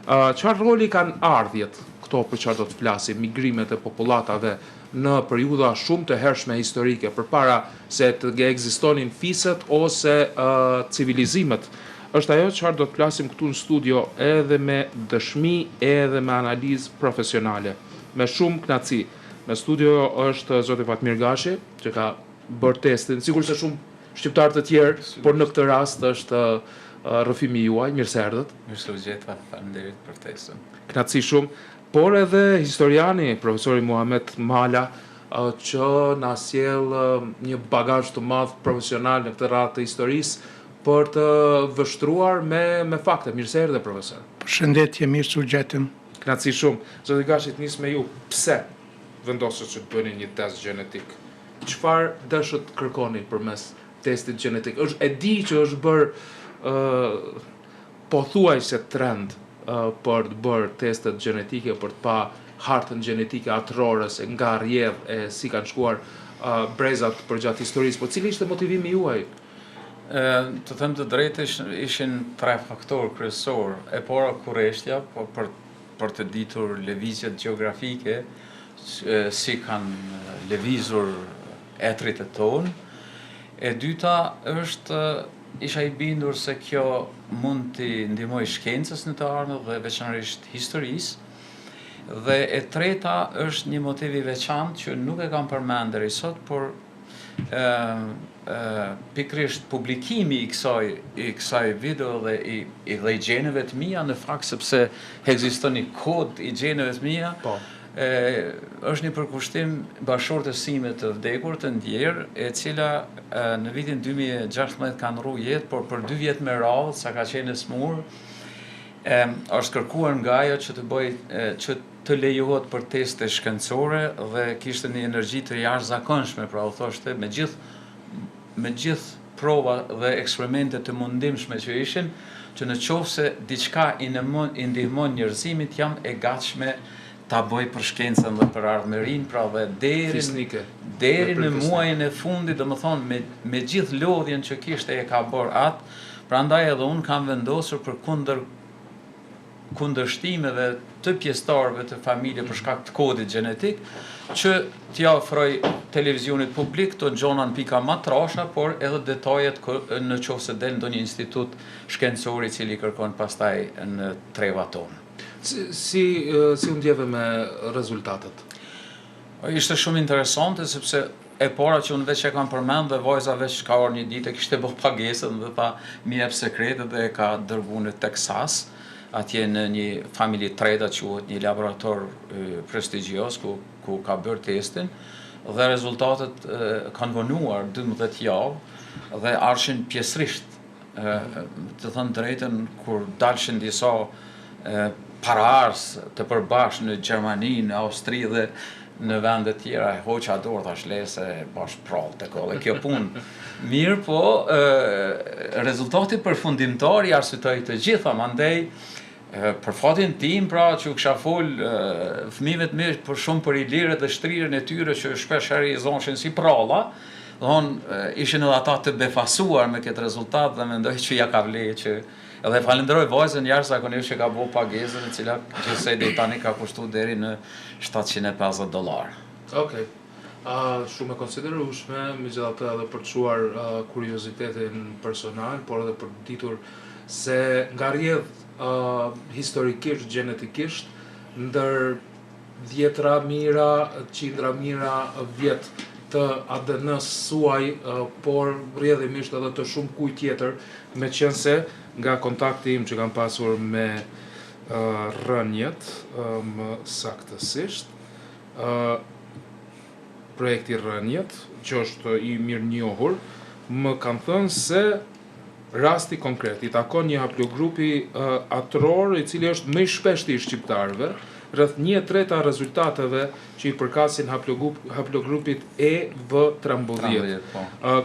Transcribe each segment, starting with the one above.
Çfarë roli kanë ardhjet, këto për çfarë do të flasim, migrimet e popullatave në periudha shumë të hershme historike, përpara se të ekzistonin fiset ose civilizimet, është ajo çfarë do të flasim këtu në studio edhe me dëshmi edhe me analizë profesionale. Me shumë kënaqësi. Në studio është zoti Fatmir Gashi, që ka bërë testin, sigurisht se shumë shqiptar të tjerë, por në këtë rast është rrëfimi juaj, mirë se erdhët. Mirë se u gjeta, faleminderit për testin. Kënaqësi shumë, por edhe historiani, profesori Muhamet Mala, që na sjell një bagazh të madh profesional në këtë radhë të historisë për të vështruar me fakte. Mirë se erdhe, profesor. Përshëndetje, mirë se u gjetëm. Kënaqësi shumë. Zoti Gashi, të nis me ju. Pse vendosët që të bëni një test gjenetik? Çfarë dëshët kërkoni përmes testit gjenetik? E di që është bërë pothuajse trend për të bërë testet gjenetike, për të pa hartën gjenetike atërorës nga rrjedh e si kanë shkuar brezat përgjatë historisë, po cili ishte motivimi juaj? Të them të drejtë, ishin 3 faktorë kryesor. E para kurreshtja, për të ditur lëvizjet gjeografike, si kanë lëvizur etrit e tonë. E dyta është isha i bindur se kjo mund të ndihmoj shkencës në të ardhmen dhe veçanërisht historisë. Dhe e treta është një motiv i veçantë që nuk e kam përmendur deri sot, por pikrisht publikimi i kësaj video dhe i gjeneve të mia, në fakt sepse ekziston një kod i gjeneve të mia. Është një përkushtim bashkëshortësime të vdekur të ndjerë, e cila në vitin 2016 ka ndrru jetë, por për 2 vjet me radhë, sa ka qenë e smur, është kërkuar nga ajo që që të lejohet për teste shkencore dhe kishte një energji të jashtëzakonshme, pra u thoshte me gjithë prova dhe eksperimente të mundimshme që ishin, që në qoftë se diçka i ndihmon njerëzimit, jam e gatshme ta bëj për shkencën dhe për ardhmërinë, pra dhe deri në muajin e fundit, domethënë me gjithë lodhjen që kishte e ka bërë atë, prandaj edhe unë kam vendosur për kundërshtimeve të pjesëtarëve të familje për shkak të kodit gjenetik, që t'ja ofroj televizionit publik të gjona në pika ma trasha, por edhe detajet në qoftë se del ndonjë institut shkencor i cili kërkon pastaj në treva tonë. Si u ndjeve me rezultatet? Ishte shumë interesante, sepse e para që unë veç e kam përmend dhe vajza veç ka orë një ditë e kishte bërë pagesën dhe tha mi jep sekretet dhe e ka dërgu në Texas, atje në një familje treta quhet një laborator prestigjios ku ka bërë testin dhe rezultatet kanë vonuar 12 javë dhe arshin pjesërisht. Të thënë drejtën, kur dalshin disa paraardhës të përbashkë në Gjermani, në Austri dhe në vende tjera, hoqa dorë, thash lese bash prallë të kolle kjo punë. Mirë, po rezultati përfundimtar i arsyetoi të gjitha, mandej për fatin tim, pra që kisha fol fëmijëve të mi për shumë për ilirët dhe shtrirën e tyre që shpesh herë i zonshin si pralla, ishin edhe ata të befasuar me këtë rezultat dhe mendoj që ja ka vlerë që edhe falenderoj vajzën jashtëzakonisht që ka bërë pagesën, e cila gjithsej deri tani ka kushtuar deri në $750. Okej. Shumë e konsiderueshme, megjithatë edhe për të çuar kuriozitetin personal, por edhe për të ditur se nga rrjedh historikisht, gjenetikisht, ndër 10 mira, qindra mira vjet të ADN-s suaj, por rrjedhimisht edhe të shumë kujt tjetër, meqense nga kontakti im që kam pasur me rënjet, më saktësisht, projekti rënjet, që është i mirë njohur, më kanë thënë se rasti konkret i takon një haplogrupi atëror i cili është më i shpeshti i shqiptarëve, rreth 1/3 rezultateve që i përkasin haplogrupit EV13.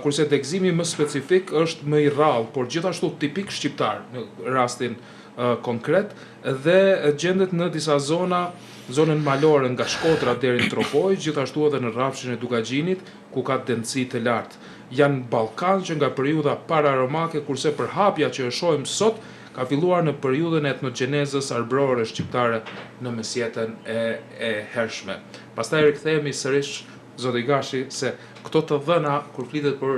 Kurse degëzimi më specifik është më i rrallë, por gjithashtu tipik shqiptar në rastin konkret dhe gjendet në disa zonën malore nga Shkodra deri në Tropoj, gjithashtu edhe në rrafshin e Dugagjinit, ku ka densiteti të lartë. Janë Ballkan që nga periudha pararomake, kurse për hapja që e shohim sot ka filluar në periudhën e etnogjenezës arbrore shqiptare në mesjetën e hershme. Pastaj rikthehemi sërish, zoti Gashi, se këto të dhëna, kur flitet për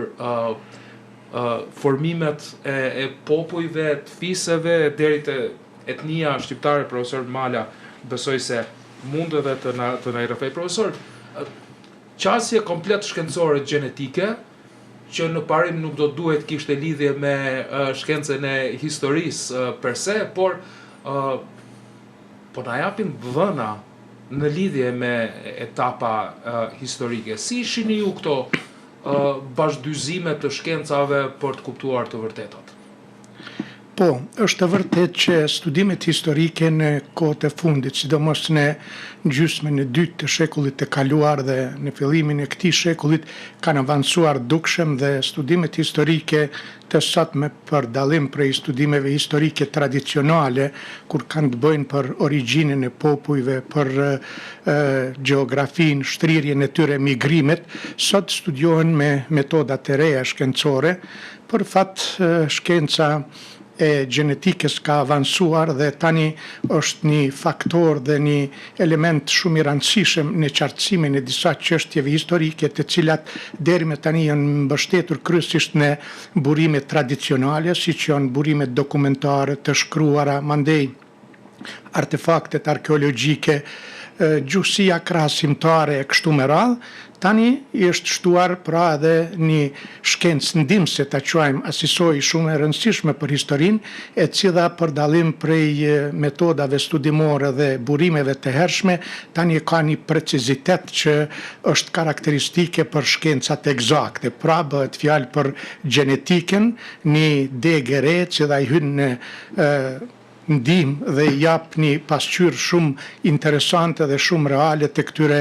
formimet e popujve, të fisëve, deri te etnia shqiptare, profesor Mala, besoj se mund edhe të na i rrëfej profesor, qasje komplet shkencore gjenetike, që në parim nuk do duhet kishte lidhje me shkencën e historisë per se, por na japin dhëna në lidhje me etapa historike. Si shihni ju këto bashkëdyzime të shkencave për të kuptuar të vërtetat? Po, është e vërtet që studimet historike në kohët e fundit, sidomos në gjysmën e dytë të shekullit të kaluar dhe në fillimin e këtij shekullit, kanë avancuar dukshëm dhe studimet historike të sotme, për dallim prej studimeve historike tradicionale, kur kanë të bëjnë për origjinën e popujve, për gjeografin, shtrirjen e tyre, migrimet, sot studiohen me metodat e reja shkencore. Për fat, shkenca e gjenetikës ka avancuar dhe tani është një faktor dhe një element shumë i rëndësishëm në qartësimin e disa çështjeve historike, të cilat deri me tani janë mbështetur kryesisht në burime tradicionale, siç janë burimet dokumentare të shkruara, mandej artefaktet arkeologjike, gjuhësia krahasimtare e kështu me radhë. Tani është shtuar pra edhe një shkencë ndihmëse, ta quajmë asisoj, shumë e rëndësishme për historinë, e cila për dallim prej metodave studimore dhe burimeve të hershme, tani ka një precizitet që është karakteristike për shkencat eksakte. Pra bëhet fjalë për gjenetikën, një degë e re që i hyn në ndihmë dhe jap një pasqyrë shumë interesante dhe shumë reale të këtyre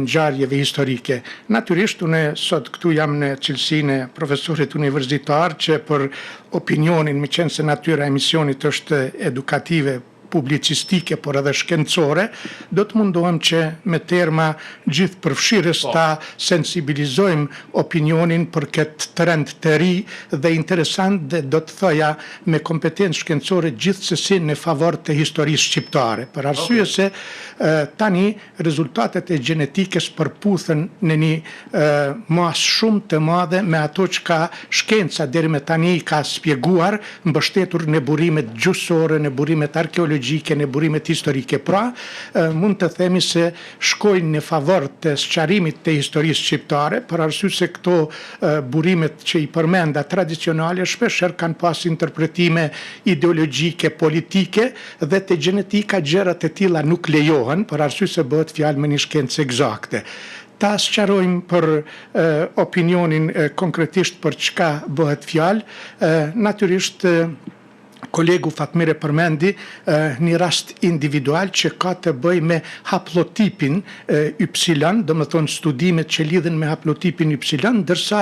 ngjarjeve historike. Natyrisht, unë sot këtu jam në cilësinë e profesorit universitar që për opinionin, me qenë se natyra e emisionit është edukative, publicistike, por edhe shkencore, do të mundohem që me terma gjithë përfshirës ta sensibilizojmë opinionin për këtë trend të ri dhe interesant, dhe do të thoja me kompetencë shkencore gjithsesi në favor të historisë shqiptare. Për arsye se tani rezultatet e gjenetikës përputhen në një masë shumë të madhe me ato që ka shkenca deri me tani ka spjeguar, mbështetur në burimet gjuhësore, në burimet arkeologjike, në burimet historike. Pra, mund të themi se shkojnë në favor të sqarimit të historisë shqiptare, për arsye se këto burimet që i përmenda tradicionale shpeshherë kanë pas interpretime ideologjike, politike, dhe te gjenetika gjërat e tilla nuk lejohen, për arsye se bëhet fjalë me një shkencë eksakte. Ta sqarojmë për opinionin konkretisht për çka bëhet fjalë. Natyrisht kolegu Fatmire përmendi një rast individual që ka të bëj me haplotipin Y, do më thonë studimet që lidhen me haplotipin Y, ndërsa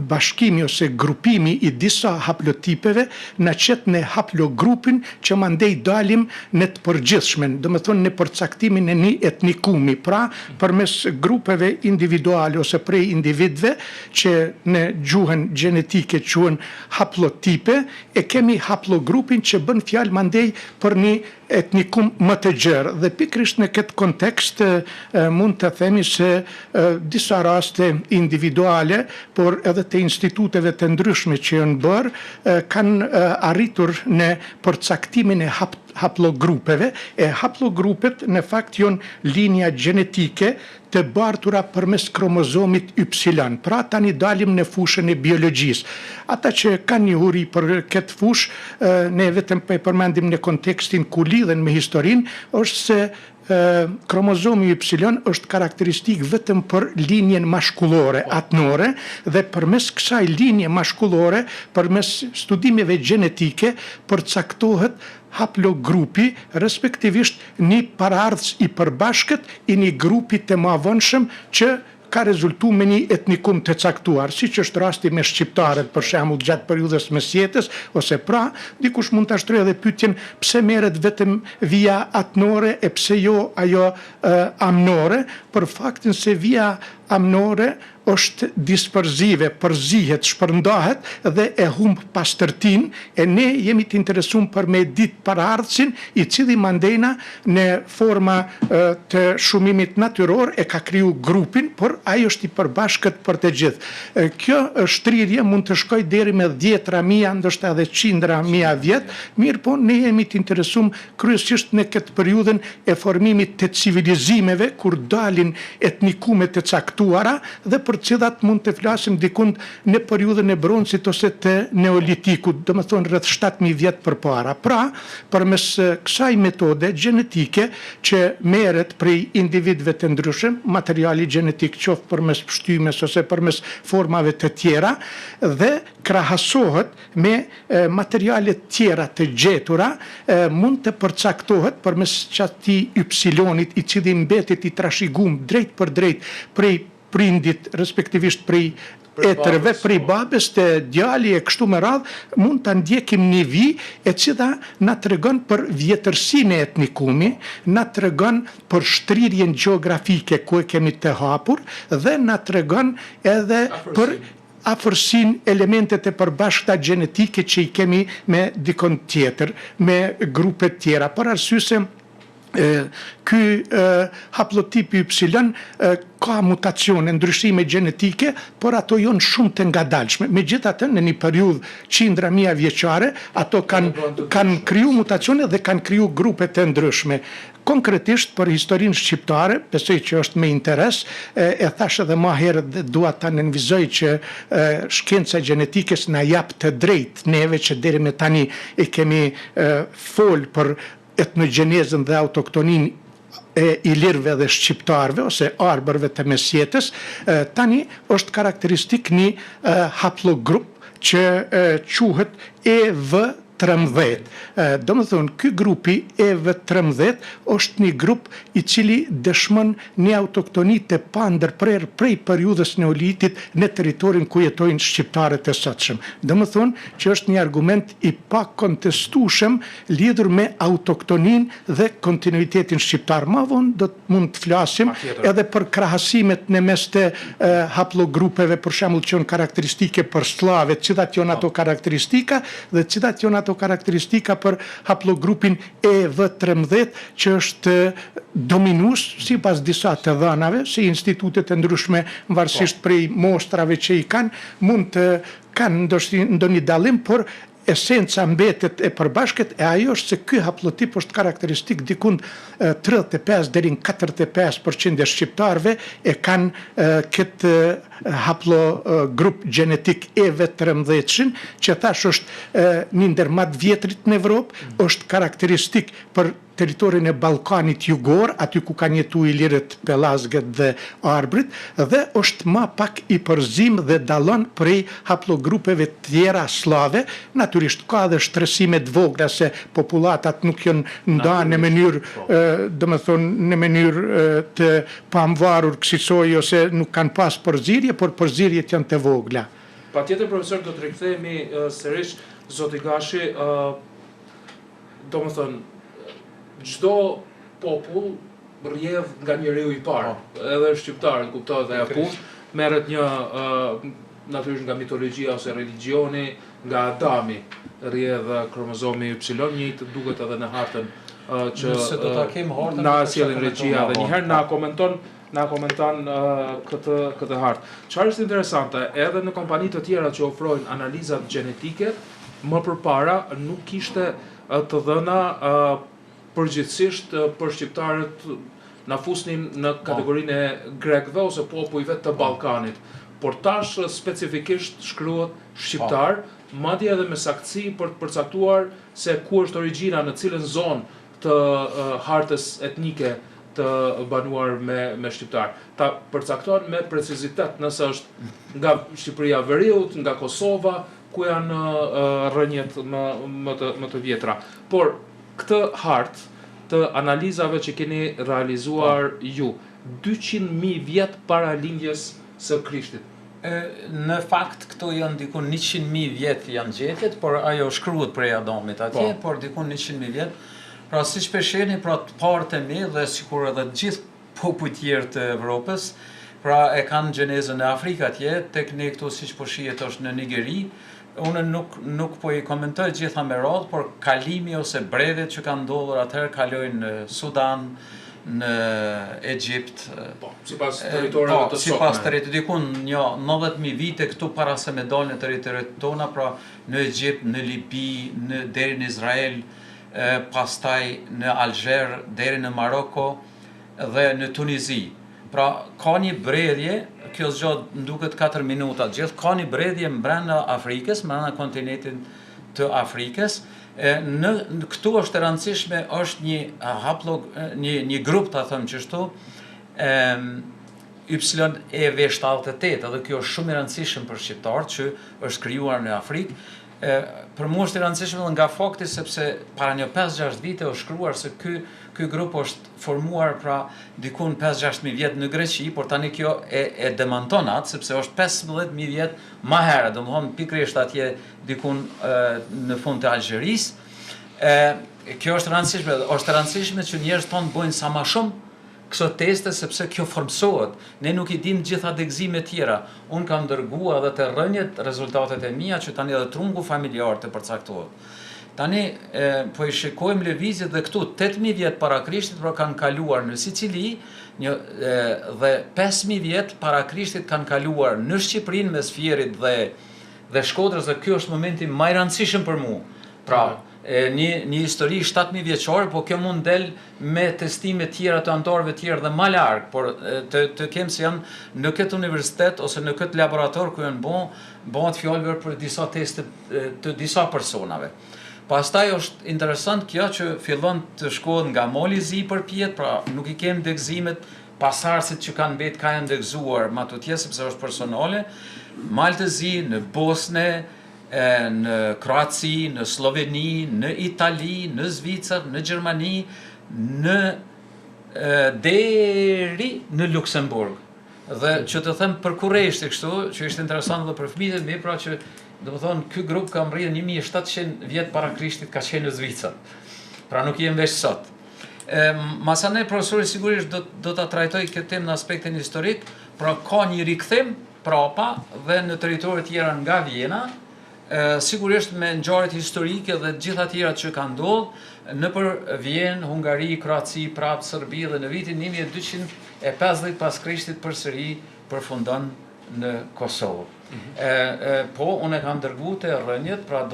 bashkimi ose grupimi i disa haplotipeve në qetë në haplogrupin që mandej dalim në të përgjithshmen, do më thonë në përcaktimin e një etnikumi. Pra, përmes grupeve individuale ose prej individve që në gjuhën gjenetike quhen haplotipe, e kemi haplogrupin që bën fjalë mandej për një etnikum më të gjerë. Dhe pikrisht në këtë kontekst mund të themi se disa raste individuale, por edhe të instituteve të ndryshme që janë bërë, kanë arritur në përcaktimin e haplogrupeve, e haplogrupet në fakt janë linja gjenetike të bartura përmes kromozomit Y. Pra tani dalim në fushën e biologjisë. Ata që kanë një uri për këtë fushë, ne vetëm po e përmendim në kontekstin ku lidhen me historinë, është se kromozomi Y është karakteristik vetëm për linjen mashkullore, atnore, dhe përmes kësaj linje mashkullore, përmes studimeve gjenetike, përcaktohet haplogrupi, respektivisht një paraardhës i përbashkët i një grupi të mëavonshëm që ka rezultu me një etnikum të caktuar, si që është rasti me shqiptarët, për shembull gjatë periudhës mesjetës, ose pra, dikush mund të ashtrojë edhe pyetjen pse merret vetëm vija atnore e pse jo ajo amnore, për faktin se vija amnore është disperzive, përzihet, shpërndahet dhe e humb pastërtin, e ne jemi të interesuar për me ditë paraardhësin, i cili mandena në forma të shumimit natyror e ka kriju grupin, por ai është i përbashkët për të gjithë. Kjo shtrirje mund të shkoj deri me 10.000, ndoshta edhe 100.000 vjet, mirë po ne jemi të interesuar kryesisht në këtë periudhën e formimit të civilizimeve, kur dalin etnikume të caktuara dhe për cilat mund të flasim dikund në periudhën e bronzit ose të neolitikut, do më thonë rreth 7.000 vjet përpara. Pra, përmes kësaj metode gjenetike që merret prej individëve të ndryshëm, materiali gjenetik qoftë përmes pshtymes ose përmes formave të tjera dhe krahasohet me materiale tjera të gjetura, mund të përcaktohet përmes çati ypsilonit i cili mbetet i trashëguar drejt për drejt prej prindit, respektivisht prej etërve, prej babes të djali e kështu me radhë, mund të ndjekim një vi e cila na tregon për vjetërsinë e etnikumi, na tregon për shtrirjen gjeografike ku e kemi të hapur dhe na tregon edhe për afërsin elementet e përbashkëta gjenetike që i kemi me dikon tjetër, me grupe tjera, për arsye se ky haplotipi Y ka mutacione, ndryshime gjenetike, por ato janë shumë të ngadalshme. Megjithatë, në një periudhë 100.000 vjeçare, ato kanë kriju mutacione dhe kanë kriju grupe të ndryshme. Konkretisht për historinë shqiptare, besoj që është me interes, e thash edhe më herët dhe dua ta nënvizoj që shkenca gjenetike na jap të drejtë neve që deri me tani e kemi fol për etnogjenezën dhe autoktonin e ilirëve dhe shqiptarëve ose arbërve të mesjetës, tani është karakteristik një haplogrup që quhet EV13. Do më thonë, ky grupi EV13 është një grup i cili dëshmon një autoktoni të pandërprer prej periudhës neolitit në teritorin ku jetojnë shqiptarët e sotshëm. Do më thonë që është një argument i pakontestueshëm lidhur me autoktonin dhe kontinuitetin shqiptar. Ma vonë do të mund të flasim edhe për krahasimet në mes të haplogrupeve, për shembull që janë karakteristike për sllavet, cilat janë ato karakteristika dhe cilat janë ato karakteristika për haplogrupin EV13 që është dominues sipas disa të dhënave, se institutet e ndryshme varësisht prej mostrave që i kanë, mund të kanë ndonjë dallim, por esenca mbetet e përbashkët e ajo është se ky haplotip është karakteristik dikund 35 deri në 45% e shqiptarëve e kanë këtë haplogrup gjenetik EV13 që thash është një ndër më të vjetrit në Evropë, është karakteristik për teritorin e Ballkanit jugor, aty ku kanë jetu ilirët, pellazgët dhe arbrit, dhe është më pak i përzim dhe dallon prej haplogrupeve tjera slave. Natyrisht ka edhe shtresime të vogla se populatat nuk janë ndarë në mënyrë, domethënë në mënyrë të pamvarur kësaj ose nuk kanë pas përzierje, por përzierjet janë të vogla. Patjetër profesor, do të rikthehemi sërish zoti Gashi, domethënë çdo popull rrjedh nga njeriu i parë, edhe shqiptarët kuptohet ajo punë, merret një natyrisht nga mitologjia ose religioni, nga Adami, rrjedh kromozomi Y, njëjtë duket edhe në hartën që na sjellin regjia dhe njëherë na komenton këtë hartë. Çfarë është interesante, edhe në kompani të tjera që ofrojnë analizat gjenetike, më përpara nuk kishte të dhëna përgjithsisht për shqiptarët na fusnin në kategorinë e grekëve ose popujve të Ballkanit. Por tash specifikisht shkruhet shqiptar, madje edhe me saktësi për të përcaktuar se ku është origjina, në cilën zonë të hartës etnike të banuar me shqiptar. Ta përcaktohen me precizitet, nëse është nga Shqipëria e Veriut, nga Kosova, ku janë rrënjet më të vjetra. Por këtë hartë të analizave që keni realizuar ju, 200.000 vjet para lindjes së Krishtit. Në fakt këto janë dikun 100.000 vjet janë gjetjet, por ajo shkruhet prej Adamit atje, por dikun 100.000 vjet. Pra siç pesheni, pra të parët e mi dhe sikur edhe të gjithë popujt tjerë të Evropës, pra e kanë gjenezën në Afrikë atje, tek ne këtu siç po shihet është në Nigeri. Unë nuk po i komentoj gjitha me radhë, por kalimi ose bredhet që kanë ndodhur atëherë kalojnë në Sudan, në Egjipt. Sipas territoreve të sotme. Sipas territorit dikun 90.000 vite këtu para se me dalë në territoret tona, pra në Egjipt, në Libi, deri në Izrael, pastaj në Algjer, deri në Maroko dhe në Tunizi. Pra, ka një bredhje, kjo zgjat nduket 4 minuta, gjithë ka një bredhje brenda Afrikës, brenda kontinentin të Afrikës. Këtu është e rëndësishme, është një grup, ta thëmë qështu, YEV78, edhe kjo është shumë i rëndësishëm për shqiptarët që është krijuar në Afrikë. Për mua është i rëndësishme dhe nga fakti sepse para një 5-6 vite është shkruar se ky grup është formuar pra dikun 5-6.000 vjet në Greqi, por tani kjo e demanton atë sepse është 15.000 vjet më herë, domethënë pikërisht atje dikun në fund të Algjerisë. Kjo është rëndësishme që njerëzit tonë bëjnë sa më shumë këso teste sepse kjo formsohet. Ne nuk i dim gjitha degëzime tjera. Unë kam dërguar edhe të rënjet rezultatet e mia që tani edhe trungu familjar të përcaktohet. Tani po i shikojmë lëvizjet dhe këtu 8.000 vjet para Krishtit pra kanë kaluar në Sicili dhe 5.000 vjet para Krishtit kanë kaluar në Shqipërinë mes Fierit dhe Shkodrës dhe ky është momenti më i rëndësishëm për mua. Pra një histori 7.000 vjeçare, po kjo mund del me testime tjera të antarëve tjerë dhe më larg, por të kemë se janë në këtë universitet ose në këtë laborator ku janë bëhet fjalë për disa teste të disa personave. Pastaj është interesant kjo që fillon të shkohet nga mali zi përpjet, pra nuk i kemë degëzimet pasardhësit që kanë mbet ka janë degëzuar matutje sepse është personale, maltëzi në Bosne, në Kroaci, në Sloveni, në Itali, në Zvicër, në Gjermani, deri në Luksemburg. Dhe që të them për kurreshti kështu, që ishte interesant dhe për fëmijët e mi, pra që domethënë ky grup ka rrjedhur 1700 vjet para Krishtit ka qenë në Zvicër. Pra nuk jem veç sot. Masane profesori sigurisht do ta trajtoj këtë temë në aspektin historik, pra ka një rikthim prapa dhe në territoret tjera nga Vjena, sigurisht me ngjarjet historike dhe gjitha tjera që kanë ndodhur nëpër Vjenë, Hungari, Kroaci, prap Serbi dhe në vitin 1250 pas Krishtit përsëri përfundon në Kosovë. Po, unë e kam dërguar te rrënjët, pra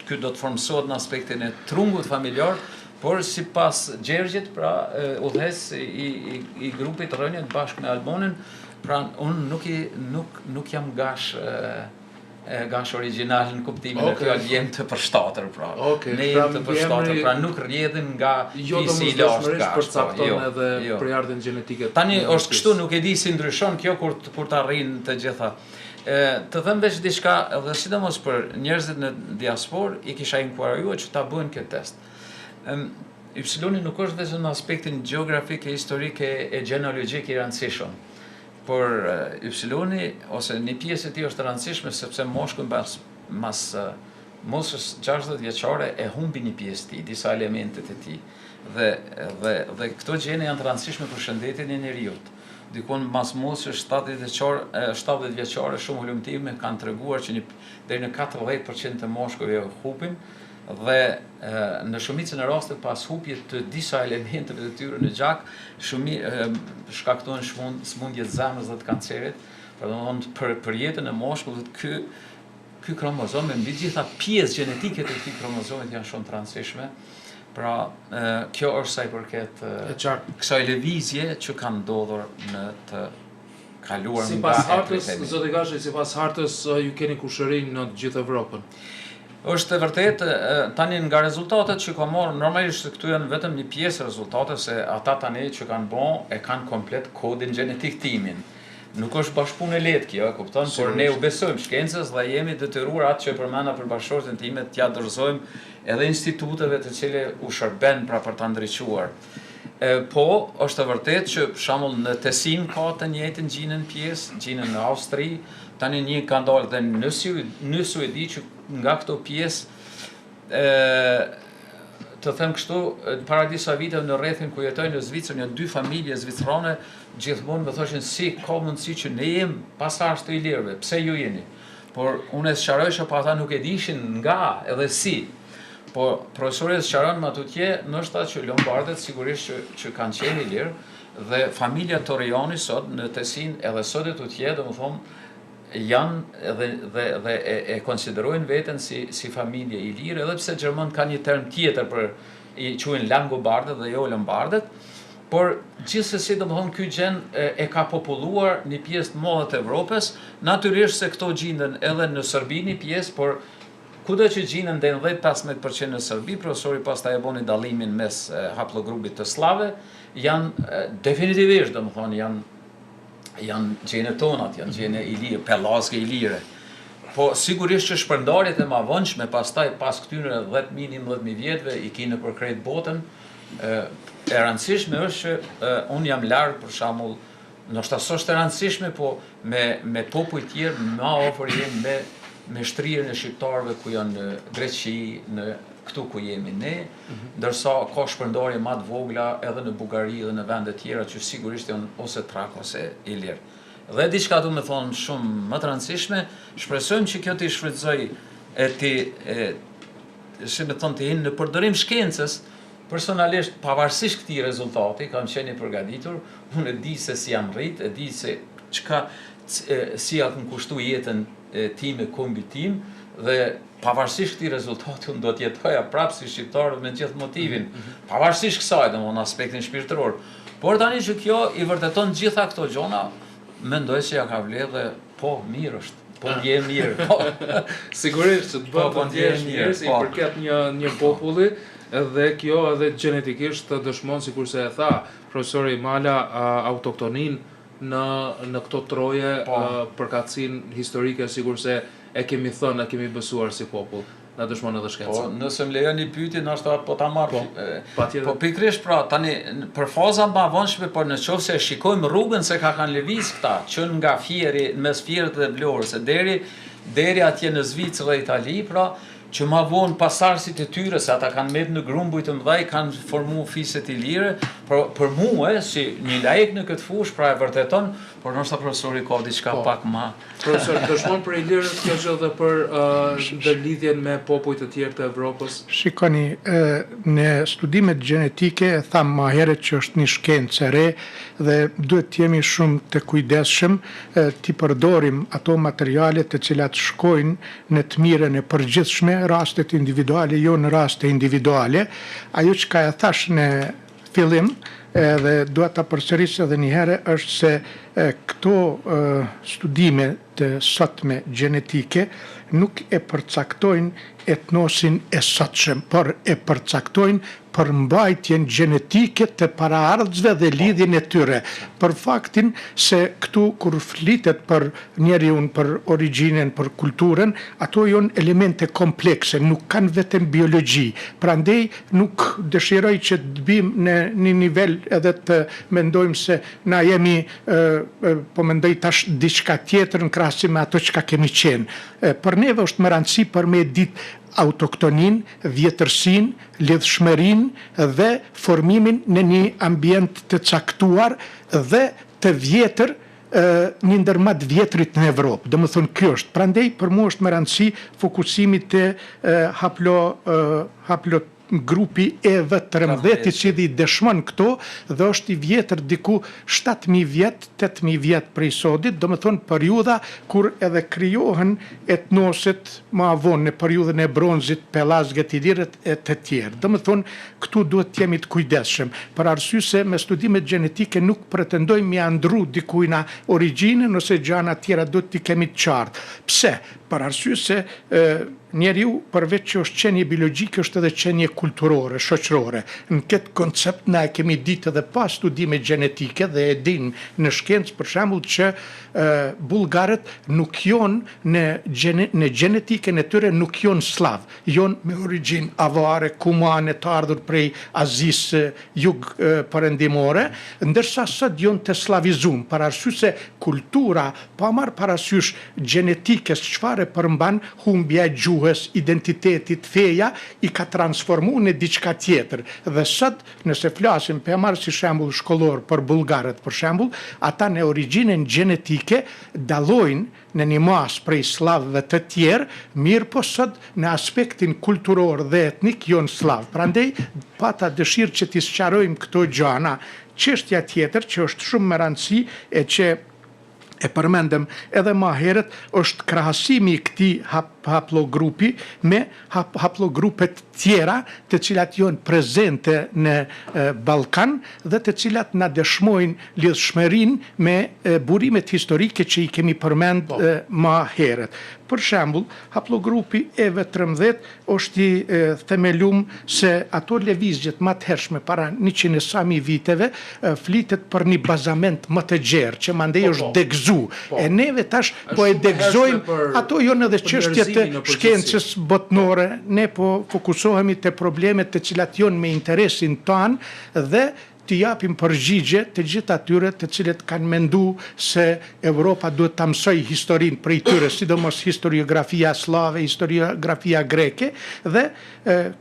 ky do të formsohet në aspektin e trungut familjar, por sipas Gjergjit, pra udhëhes i grupit rrënjët bashkë me Albonin, pra unë nuk jam gash original në kuptimin e fjalës jem të përshtatër, pra. Ne jem të përshtatër, pra nuk rrjedhim nga fisi i lashtë gash. Përcakton edhe përjardhjen gjenetike. Tani është kështu, nuk e di si ndryshon kjo kur të arrin të gjitha. Të them veç diçka, edhe sidomos për njerëzit në diasporë, i kisha inkuarajuar që ta bëjnë këtë test. Ypsiloni nuk është vetëm në aspektin gjeografik e historik e genealogjik i rëndësishëm. Por Ypsiloni ose një pjesë e tij është e rëndësishme sepse moshku mas moshës 60 vjeçare e humbi një pjesë të tij, disa elementet e tij. Dhe këto gjëra janë të rëndësishme për shëndetin e njerëzit. Dikun mas moshës 70 vjeçare shumë hulumtime kanë treguar që deri në 40% të moshkujve hupin dhe në shumicën e rastet pas hupjes të disa elementeve të tyre në gjak, shkaktojnë smundje të zemrës dhe të kancerit. Për jetën e moshkullit ky kromozom me mbi gjitha pjesë gjenetike të këtij kromozomit janë shumë të rëndësishme. Pra, kjo është sa i përket kësaj lëvizje që kanë ndodhur në të kaluar nga hartës, zotë Gashi, sipas hartës ju keni kushërinë në gjithë Evropën. Është e vërtet, tani nga rezultatet që ka marrë, normalisht këtu janë vetëm një pjesë rezultate, se ata tani që kanë e kanë komplet kodin gjenetik timin. Nuk është bashkëpunë e lehtë kjo, kupton, por ne u besojmë shkencës dhe jemi detyruar atë që përmenda për bashkëshorten time t'ja dorëzojmë edhe instituteve të cilat u shërben pra për ta ndriçuar. Po, është e vërtet që për shembull në Tessin ka të njëjtën gjinën pjesë, gjinën në Austri, tani një ka ndalë dhe në Suedi që nga këto pjesë të them kështu, para disa viteve në rrethin ku jetoj në Zvicër, një 2 familje zvicrane gjithmonë më thoshin si ka mundësi që ne jem pasardhës të ilirëve, pse ju jeni? Por unë e sqarojsha, po ata nuk e dishin nga edhe si. Po profesori sqaron më tutje, ndoshta që lombardet sigurisht që kanë qenë ilirë dhe familja Torrioni sot në Tesin edhe sot e tutje, domethënë janë dhe e konsiderojnë veten si familje ilire, edhe pse gjermant ka një term tjetër për i quajnë langobardet dhe jo lombardet, por gjithsesi domethënë ky gjën e ka populluar një pjesë të madhe të Evropës, natyrisht se këto gjenden edhe në Serbi një pjesë, por kudo që gjenden deri 10-15% në Serbi, profesori pastaj e boni dallimin mes haplogrupit të slave, janë definitivisht domethënë janë gjene tonat, janë gjene ilire, pellazke ilire. Po sigurisht që shpërndarjet e mëvonshme pastaj pas këtyre 10.000-11.000 vjetëve i kinë për krejt botën, e rëndësishme është që unë jam larg për shembull, ndoshta s'është e rëndësishme, po me popull tjerë më afër jemi me shtrirën e shqiptarëve ku janë në Greqi, në këtu ku jemi ne, ndërsa ka shpërndarje më të vogla edhe në Bullgari dhe në vende tjera që sigurisht janë ose trak ose ilir. Dhe diçka du me thonë shumë më të rëndësishme, shpresojmë që kjo t'i shfrytëzoj si me thonë të hinë në përdërim shkencës, personalisht pavarësisht këtij rezultati, kam qenë i përgatitur, unë e di se si jam rrit, e di se si ja kam kushtu jetën time, kombit tim, dhe pavarësisht këtij rezultati unë do të jetoja prapë si shqiptar me gjithë motivin, pavarësisht kësaj domthonë aspektin shpirtëror. Por tani që kjo i vërteton gjitha këto gjona, mendoj se ja ka vlerë dhe po mirë është. Po ndjehem mirë. Po. Sigurisht që të bën të ndjehesh mirë si i përket një populli, dhe kjo edhe gjenetikisht të dëshmon, sikurse e tha profesori Mala, autoktonin në këto troje, përkatësin historike, sigurisht e kemi thënë, e kemi besuar si popull. Na dëshmon edhe shkenca. Po, nëse më lejoni pyetje, ndoshta po ta marr. Po pikërisht pra, tani për faza më avonshme, por nëse shikojmë rrugën se ka kanë lëviz këta, që nga Fieri, mes Fierit dhe Vlorës, deri atje në Zvicër dhe Itali, pra, që ma vonë pasardhësit e tyre, se ata kanë met në grumbuj të mëdhej, kanë formu fiset i lire, për mua, si një laik në këtë fush, pra e vërteton, por nështë profesori ka diçka pak ma. Profesor, dëshmon për i lirët kjo gjë dhe për dhe lidhjen me popujt të tjerë të Evropës? Shikoni, në studimet gjenetike, thamë ma herët që është një shkencë e re, dhe duhet të jemi shumë të kujdesshëm, t'i përdorim ato materialet të cilat shkojnë në të mirën e përgjithshme, rastet individuale, jo në raste individuale. Ajo që ka e thash në fillim, dhe duhet ta përsëris edhe një herë, është se këto studime të sotme gjenetike nuk e përcaktojnë etnosin e sotshëm, por e përcaktojnë përmbajtjen gjenetike të paraardhësve dhe lidhjen e tyre. Për faktin se këtu kur flitet për njeriun, për origjinen, për kulturën, ato janë elemente komplekse, nuk kanë vetëm biologji. Prandaj nuk dëshiroj që të bim në një nivel edhe të mendojmë se na jemi po mendoj tash diçka tjetër në krahasim me ato që kemi qenë. Për neve është më rëndësi për me ditë autoktonin, vjetërsin, lidhshmërin dhe formimin në një ambient të caktuar dhe të vjetër, një ndër më të vjetrit në Evropë. Do më thonë kjo është. Prandaj për mua është më rëndësi fokusimi të haplo grupi EV13 që i dëshmon këto dhe është i vjetër diku 7.000 vjet, 8.000 vjet prej sodit, do më thonë periudha kur edhe krijohen etnoset ma vonë, në periudhën e bronzit, pellazgët, ilirët e të tjerë. Do më thonë këtu duhet të jemi të kujdesshëm, për arsye se me studimet gjenetike nuk pretendojmë me andru dikujna origjinën ose gjana tjera duhet t'i kemi të qartë. Pse? Për arsye se njeriu përveç që është qenie biologjike është edhe qenie kulturore, shoqërore. Në këtë koncept na e kemi ditë edhe pas studime gjenetike dhe e dim në shkencë për shembull që bullgarët nuk janë në gjenetikën e tyre nuk janë slav, janë me origjinë avare, kumane, të ardhur prej Azisë jug perëndimore, ndërsa sot janë të slavizuar, për arsye se kultura pa marr parasysh gjenetikës çfarë përmban humbja e gjuhës gjuhës, identitetit, feja, i ka transformu në diçka tjetër. Dhe sot, nëse flasim, për marrë si shembull shkollor për bullgarët, për shembull, ata në origjinën gjenetike dallojnë në një mas prej slavëve të tjerë, mirë po sot në aspektin kulturor dhe etnik jonë slavë. Prandaj, pata dëshirë që t'i sqarojmë këto gjana. Çështja tjetër që është shumë me rëndësi e që e përmendëm edhe më herët është krahasimi i këtij haplogrupi me haplogrupet tjera të cilat janë prezente në Ballkan dhe të cilat na dëshmojnë lidhshmërinë me burimet historike që i kemi përmend më herët. Për shembull, haplogrupi E13 është i themelum se ato lëvizjet më të hershme para 100 e sa mijë viteve flitet për një bazament më të gjerë që mandej është degzu. E neve tash po e degzojmë, ato janë edhe çështje të shkencës botnore, ne po fokusohemi te problemet të cilat janë me interesin tanë dhe t'i japim përgjigje të gjithë atyre të cilët kanë mendu se Evropa duhet ta mësoj historinë prej tyre, sidomos historiografia slave, historiografia greke, dhe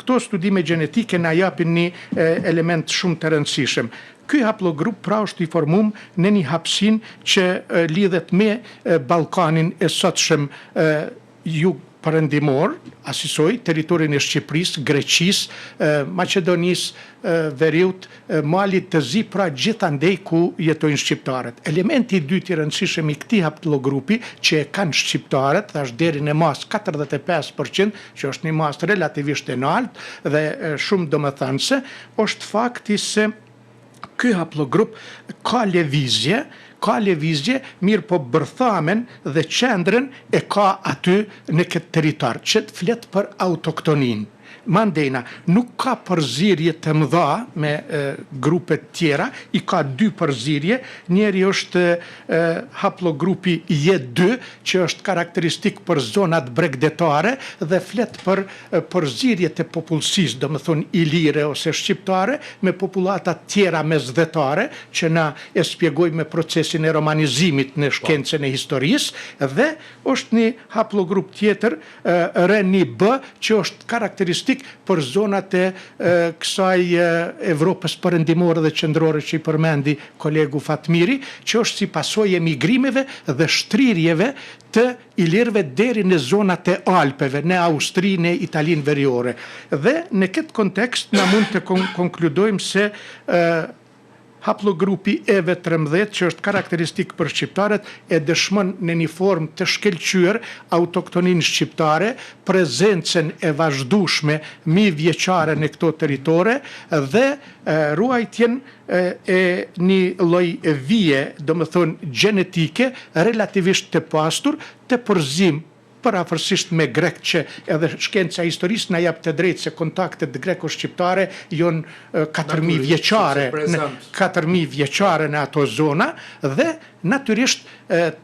këto studime gjenetike na japin një element shumë të rëndësishëm. Ky haplogrup pra është i formum në një hapësinë që lidhet me Ballkanin e sotshëm jug perëndimor, asisoj, teritorin e Shqipërisë, Greqisë, Maqedonisë, Veriut, Malit të Zi, pra gjithandej ku jetojnë shqiptarët. Elementi i dytë i rëndësishëm i këtij haplogrupi që e kanë shqiptarët, thash deri në mas 45%, që është një mas relativisht e lartë dhe shumë domethënëse, është fakti se ky haplogrup ka lëvizje, mirë po bërthamen dhe qendrën e ka aty në këtë territor, që të flet për autoktonin. Mandena nuk ka përzirje të mëdha me grupet tjera, i ka 2 përzirje, njeri është haplogrupi J2, që është karakteristik për zonat bregdetare dhe flet për përzirje të popullsisë, do më thonë ilire ose shqiptare, me populata tjera mesdhetare, që na e spjegojmë me procesin e romanizimit në shkencën e historisë, dhe është një haplogrup tjetër, R1B, që është karakteristik për zonat e kësaj Evropës perëndimore dhe qendrore që i përmendi kolegu Fatmiri, që është si pasojë e migrimeve dhe shtrirjeve të ilirëve deri në zonat e Alpeve, në Austri, në Italinë veriore. Dhe në këtë kontekst na mund të konkludojmë se haplogrupi EV13, që është karakteristik për shqiptarët, e dëshmon në një formë të shkelqyer autoktonin shqiptare, prezencën e vazhdueshme mijëvjeçare në këto territore dhe ruajtjen e një lloj vije, domethënë gjenetike, relativisht të pastur, të përzim përafërsisht me grek, që edhe shkenca historisë na jap të drejtë se kontaktet greko-shqiptare janë 4000 vjeçare, 4000 vjeçare në ato zona, dhe natyrisht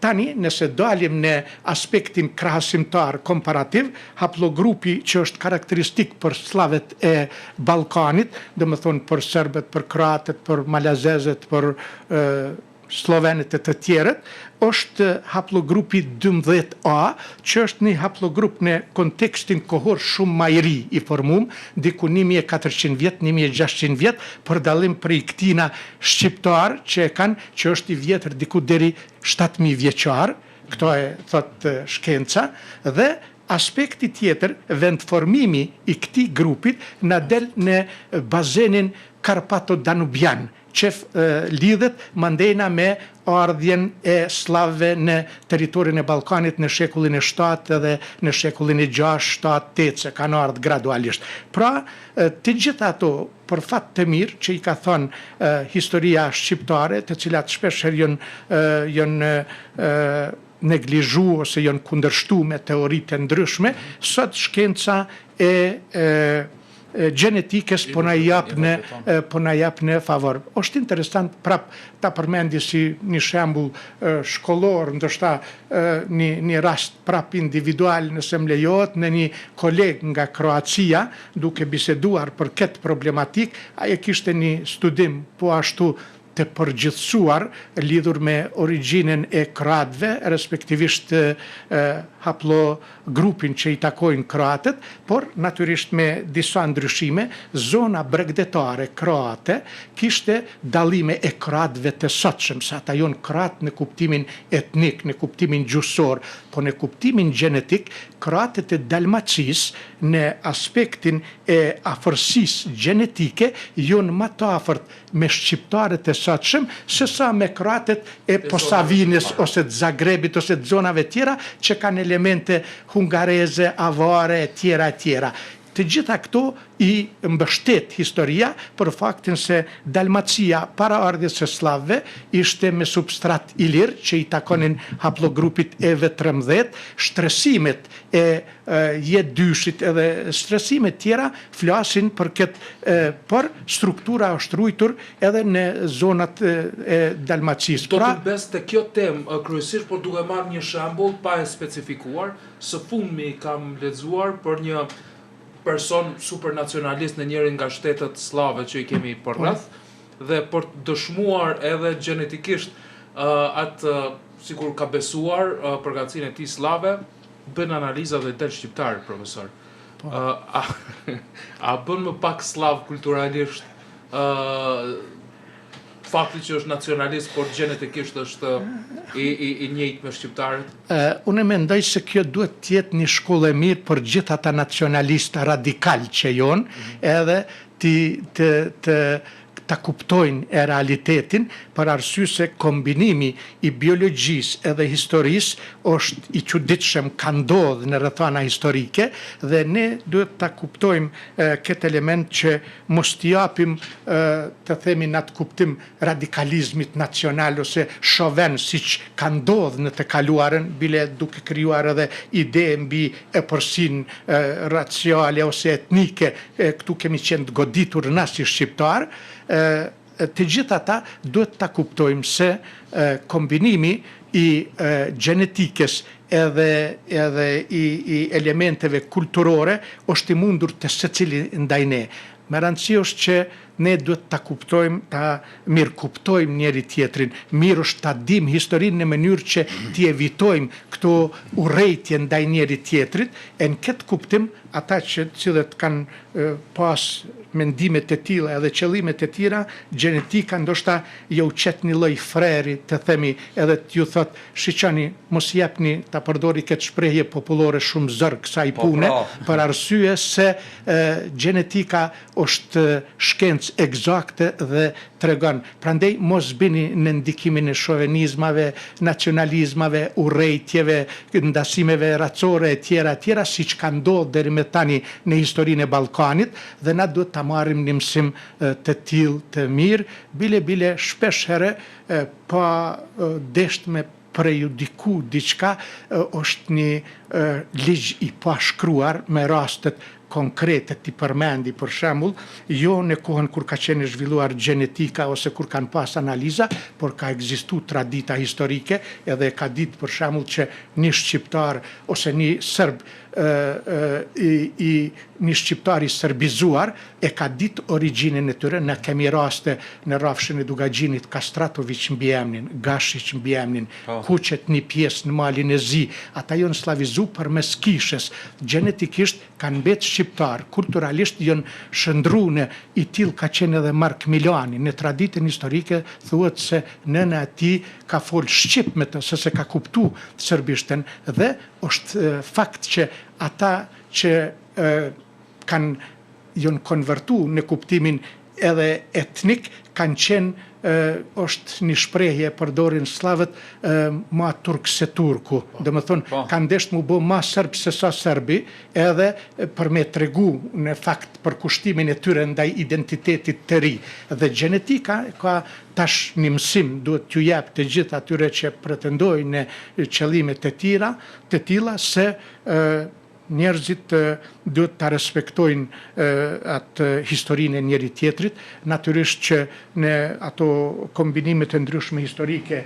tani nëse dalim në aspektin krahasimtar komparativ, haplogrupi që është karakteristik për sllavet e Ballkanit, domethënë për serbët, për kroatët, për malazezët, për slovenët e të tjerët, është haplogrupi 12A, që është një haplogrup në kontekstin kohor shumë më i ri i formum, diku 1400 vjet, 1600 vjet, për dallim prej këtina shqiptar që e kanë, që është i vjetër diku deri 7000 vjeçar, këto e thot shkenca, dhe aspekti tjetër, vendformimi i këtij grupit na del në bazenin Karpato-Danubian, që lidhet mandena me ardhjen e slavëve në territorin e Ballkanit në shekullin e 7 dhe në shekullin e 6, 7, 8, se kanë ardhur gradualisht. Pra, të gjitha ato, për fat të mirë, që i ka thënë historia shqiptare, të cilat shpeshherë janë neglizhu ose janë kundërshtu me teoritë ndryshme, sot shkenca e gjenetikës po na jap në favor. Është interesant prap ta përmendi si një shembull shkollor, ndoshta një rast prap individual, nëse më lejohet, në një koleg nga Kroacia, duke biseduar për këtë problematik, ai kishte një studim po ashtu të përgjithsuar lidhur me origjinën e kroatëve, respektivisht haplogrupin që i takojnë kroatët, por natyrisht me disa ndryshime. Zona bregdetare kroate kishte dallime e kroatëve të sotshëm, sa ata janë kroatë në kuptimin etnik, në kuptimin gjuhësor, po në kuptimin gjenetik, kroatët e Dalmacisë në aspektin e afërsisë gjenetike janë më të afërt me shqiptarët e sotshëm se sa me kroatët e Posavinës ose të Zagrebit ose të zonave tjera që kanë elemente hungareze, avare e tjera. Të gjitha këto i mbështet historia për faktin se Dalmacia para ardhjes së slavëve ishte me substrat ilir që i takonin haplogrupit EV13, shtresimet e jetdyshit edhe stresimet tjera flasin për këtë, por struktura është ruajtur edhe në zonat e Dalmacisë. Do të bes të kjo temë kryesisht, por duke marrë një shembull pa e specifikuar, së fundmi kam lexuar për një person supernacionalist në njërin nga shtetet slave që i kemi përreth, dhe për të dëshmuar edhe gjenetikisht atë sikur ka besuar përgatësinë e tij slave, bën analiza dhe del shqiptar, profesor. A bën më pak slav kulturalisht fakti që është nacionalist, por gjenetikisht është i njëjtë me shqiptarët? Unë mendoj se kjo duhet të jetë një shkollë e mirë për gjithë ata nacionalistë radikal që janë, edhe ta kuptojnë e realitetin, për arsye se kombinimi i biologjisë edhe historisë është i çuditshëm, ka ndodhur në rrethana historike, dhe ne duhet ta kuptojmë këtë element që mos t'i japim të themi në atë kuptim radikalizmit nacional ose shoven, siç ka ndodhur në të kaluarën, bile duke krijuar edhe ide mbi epërsinë raciale ose etnike. Këtu kemi qenë të goditur na si shqiptar. Të gjitha ata duhet ta kuptojmë se kombinimi i gjenetikës edhe i elementeve kulturore është i mundur të secili ndaj ne. Me rëndësi është që ne duhet ta kuptojmë, ta mirë kuptojmë njëri tjetrin, mirë është ta dim historinë në mënyrë që t'i evitojmë këto urrejtje ndaj njëri tjetrit, e në këtë kuptim ata që cilët kanë pas mendimet e tilla edhe qëllimet e tjera, gjenetika ndoshta ju qet një lloj freri, të themi, edhe t'ju thot, shiqani, mos jepni, ta përdori këtë shprehje popullore shumë zërg kësaj pune, për arsye se gjenetika është shkencë eksakte dhe tregon. Prandaj mos bini në ndikimin e shovenizmave, nacionalizmave, urrejtjeve, ndasimeve racore e tjera, siç ka ndodhur deri me tani në historinë e Ballkanit, dhe na duhet ta marrim një mësim të tillë të mirë, bile shpesh herë pa desht me prejudiku diçka, është një ligj i pashkruar me rastet konkrete t'i përmendi, për shembull, jo në kohën kur ka qenë zhvilluar gjenetika ose kur kanë pas analiza, por ka ekzistuar tradita historike, edhe ka ditë për shembull që një shqiptar ose një serb një shqiptar i serbizuar e ka ditë origjinën e tyre. Ne kemi raste në rrafshin e Dugagjinit, Kastratović mbi emnin, Gashić mbi emnin, Kuqet një pjesë në Malin e Zi, ata janë slavizu përmes kishës, gjenetikisht kanë mbetë shqiptar, kulturalisht janë shndruar. I tillë ka qenë edhe Mark Milani, në traditën historike thuhet se nëna e tij ka fol shqip me të, se ka kuptu serbishtën, dhe është fakt që ata që janë konvertu në kuptimin edhe etnik, kanë qenë, është një shprehje përdorin slavët, ma turk se turku. Dhe më thonë, kanë desht mu bo ma serb se sa serbi, edhe për me tregu në fakt për kushtimin e tyre ndaj identitetit të ri. Dhe gjenetika ka tash një mësim, duhet t'ju jep të gjithë atyre që pretendojnë në qëllimet të tilla, se njerëzit duhet të respektojnë atë historinë e njëri tjetrit, natyrisht që në ato kombinimet e ndryshme historike,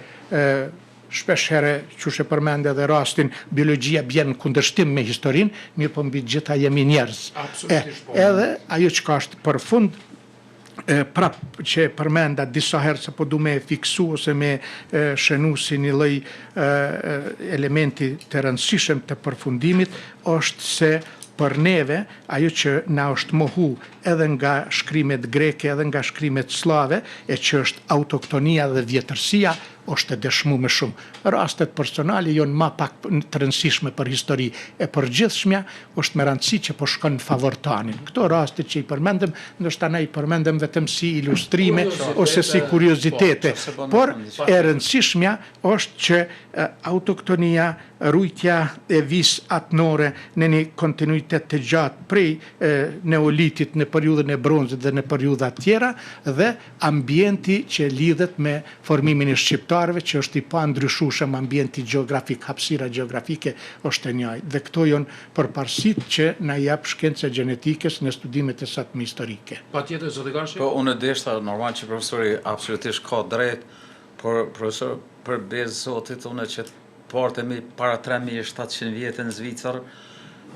shpesh herë, që she përmende edhe rastin, biologjia bjen në kundërshtim me historinë, mirë po mbi gjitha jemi njerëz. Edhe ajo që ka është për fund, prap që përmenda disa herë se po du me fiksu ose me shënu si një lloj elementi të rëndësishëm të përfundimit, është se për neve, ajo që na është mohu edhe nga shkrimet greke, edhe nga shkrimet slave, e që është autoktonia dhe vjetërsia, është e dëshmuar shumë. Rastet personale janë ma pak të rëndësishme për histori, e përgjithshmja është me rëndësi që po shkon në favor tanin. Këto raste që i përmendëm, ndoshta ne i përmendëm vetëm si ilustrime ose si kuriozitete, por e rëndësishmja është që autoktonia, rujtja e vis atnore në një kontinuitet të gjatë prej neolitit në periudhën e bronzit dhe në periudha tjera, dhe ambienti që lidhet me formimin e shqiptarëve, që është i pandryshueshëm, ambienti gjeografik, hapësira gjeografike është e njëjtë. Dhe këto janë përparësitë që na jep shkenca gjenetikës në studimet e satme historike. Patjetër, zoti Gashi. Po unë deshta normal që profesori absolutisht ka drejt, por profesor për bezë zotit unë që partemi para 3700 vjetë në Zvicër,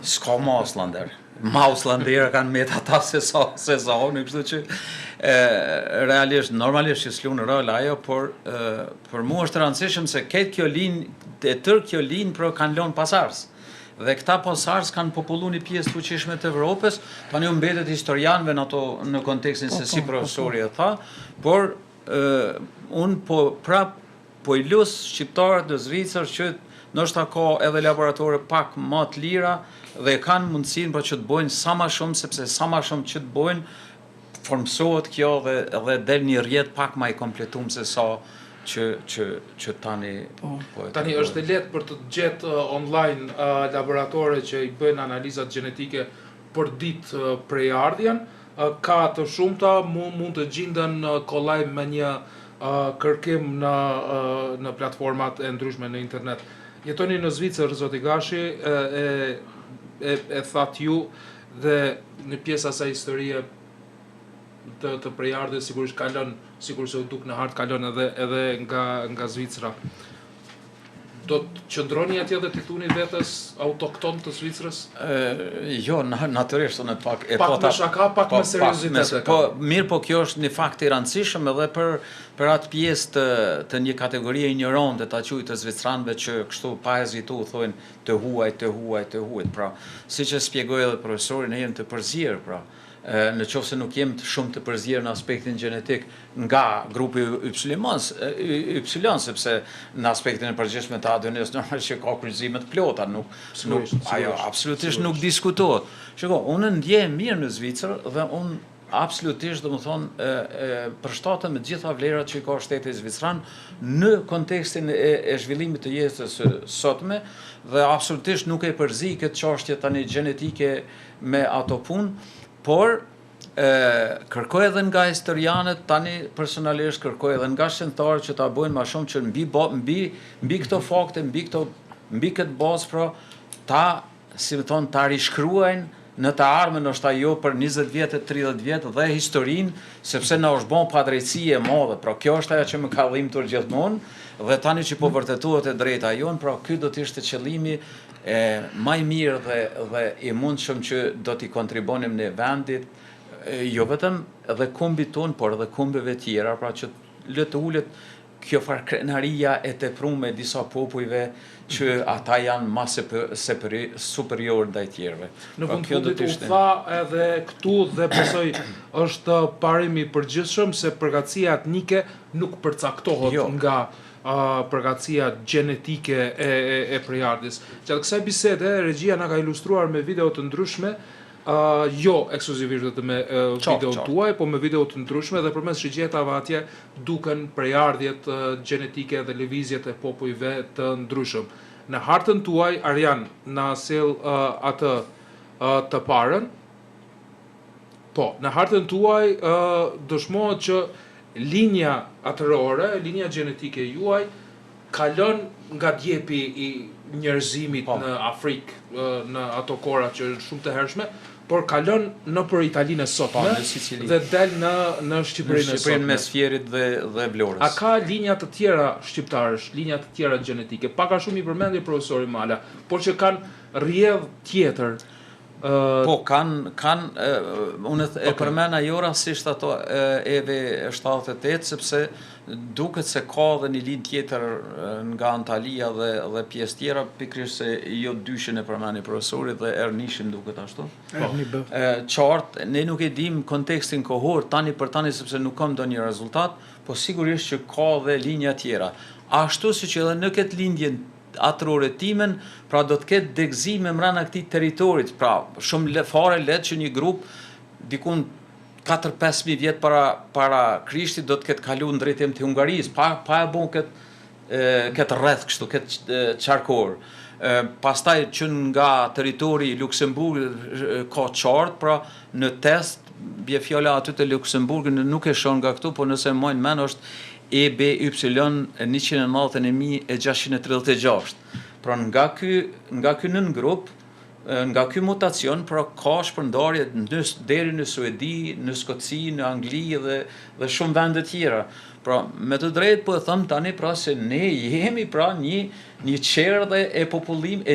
s'ka Mauslander. Mauslander kanë met ata se sa unë, kështu që realisht, normalisht që s'lu në rol ajo, por për mu është rëndësishëm se këtë kjo linë, tërë kjo linë për kanë lonë pasars. Dhe këta pasars kanë popullu një pjesë të fuqishme të Evropës, tani u mbetet historianëve në ato në kontekstin se si profesori e tha, por unë po i lus shqiptarët në Zvicër që ndoshta ka edhe laboratore pak më të lira dhe kanë mundësinë për që të bojnë sa më shumë, sepse sa më shumë që të bojnë formsohet kjo dhe del një rrjet pak më i kompletuar se sa që tani Tani është e lehtë për të gjetë online laboratore që i bëjnë analizat gjenetike për ditë prejardhjen, ka të shumta, mund të gjenden kollaj me një kërkim në platformat e ndryshme në internet. Jetoni në Zvicër, zoti Gashi, e thatë ju, dhe në pjesa sa historie të prejardhjes sigurisht kalon, sikur se u duk në hartë, kalon edhe nga Zvicra. Do të qëndroni atje dhe të thuni vetës autokton të Zvicrës? Jo, natyrisht unë pak me shaka, pak me seriozitet. Po mirë, po kjo është një fakt i rëndësishëm edhe për atë pjesë të një kategorie ignorante ta quaj të zvicranëve që kështu pa hezitu thonë të huaj. Pra, siç e shpjegoi edhe profesori, ne jemi të përzier, pra. Në qoftë se nuk jem shumë të përzier në aspektin gjenetik nga grupi Y, sepse në aspektin e përgjithshëm të ADN-s normal që ka kryqëzime të plota, ajo absolutisht nuk diskutohet. Shiko, unë ndjehem mirë në Zvicër dhe unë absolutisht, domethënë, përshtatem me të gjitha vlerat që ka shteti zvicran në kontekstin e zhvillimit të jetës sotme dhe absolutisht nuk e përzi këtë çështje tani gjenetike me ato punë. Por, kërkoj edhe nga historianët, tani personalisht kërkoj edhe nga shkentarët që ta bëjnë ma shumë që mbi këto fakte, mbi këtë bazë, pra, ta rishkruajnë në të ardhmen, ndoshta jo për 20 vjetë, 30 vjetë dhe historinë, sepse na është bën padrejtësi e madhe. Pra, kjo është ajo që më ka dhimbtur gjithmonë, dhe tani që po vërtetohet e drejta jonë, pra ky do të ishte qëllimi më i mirë dhe i mundshëm që do t'i kontribonim në vendit, jo vetëm edhe kumbit tonë, por edhe kumbeve tjera, pra që le të ulet kjo farë krenaria e tepruar e disa popujve që ata janë më superior ndaj tjerëve. Në fund fundit u tha edhe këtu dhe besoj është parimi i përgjithshëm se përgatësia etnike nuk përcaktohet nga përgatësia gjenetike e prejardhjes. Gjatë kësaj bisede, regjia na ka ilustruar me video të ndryshme, jo ekskluzivisht me video tuaj, po me video të ndryshme dhe përmes shigjetave atje duken prejardhjet gjenetike dhe lëvizjet e popujve të ndryshëm. Në hartën tuaj, Arjan, na sjell atë të parën. Po, në hartën tuaj dëshmohet që linja atërore, linja gjenetike juaj, kalon nga djepi i njerëzimit në Afrikë, në ato kora që është shumë të hershme, por kalon në për Italinë e sotme dhe del në Shqipërinë e sotme. Mes Fierit dhe Vlorës. A ka linja të tjera shqiptarësh, linja të tjera gjenetike? Pak a shumë i përmendi profesori Mala, por që kanë rrjedhë tjetër. Po, unë e përmena jo rasisht ato EV 78, sepse duket se ka dhe një linjë tjetër nga Antalija dhe pjesë tjera, pikrisht se jo dyshin e përmeni profesorit dhe Ernishin duket ashtu. Qartë, ne nuk e dim kontekstin kohor, tani për tani sepse nuk kam do një rezultat, po sigurisht që ka dhe linja tjera. Ashtu si që edhe në këtë lindjen atërore timen, pra do të ketë degëzime mrena këtij territorit, pra shumë fare letë që një grup dikun 4-5.000 vjet para Krishtit do të ketë kalu në drejtim të Hungarisë, pa e bon këtë rreth kështu, këtë qarkor. Pastaj që nga territori Luksemburg ka qartë, pra në test, bje fjala aty të Luksemburg nuk e shon nga këtu, po nëse mojnë men është EBY 191.636. Pra nga ky nën grup, nga ky mutacion, pra ka shpërndarje deri në Suedi, në Skoci, në Angli dhe shumë vende tjera. Pra me të drejtë po e them tani pra se ne jemi pra një qerdhe e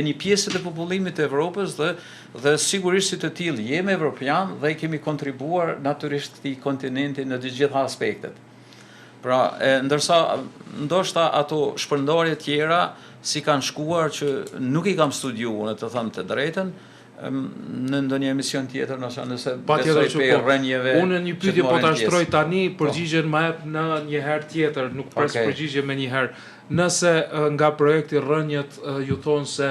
një pjesë të popullimit të Evropës dhe sigurisht si të tillë jemi evropian dhe kemi kontribuar natyrisht këtij kontinenti në të gjitha aspektet. Pra, ndërsa ndoshta ato shpërndarje tjera si kanë shkuar që nuk i kam studiuar, në të them të drejtën, në ndonjë emision tjetër, nëse besoj pe rrënjeve. Unë një pyetje po ta shtroj tani, përgjigjen më jep në një herë tjetër, nuk pres përgjigje me një herë. Nëse nga projekti rrënjët ju thonë se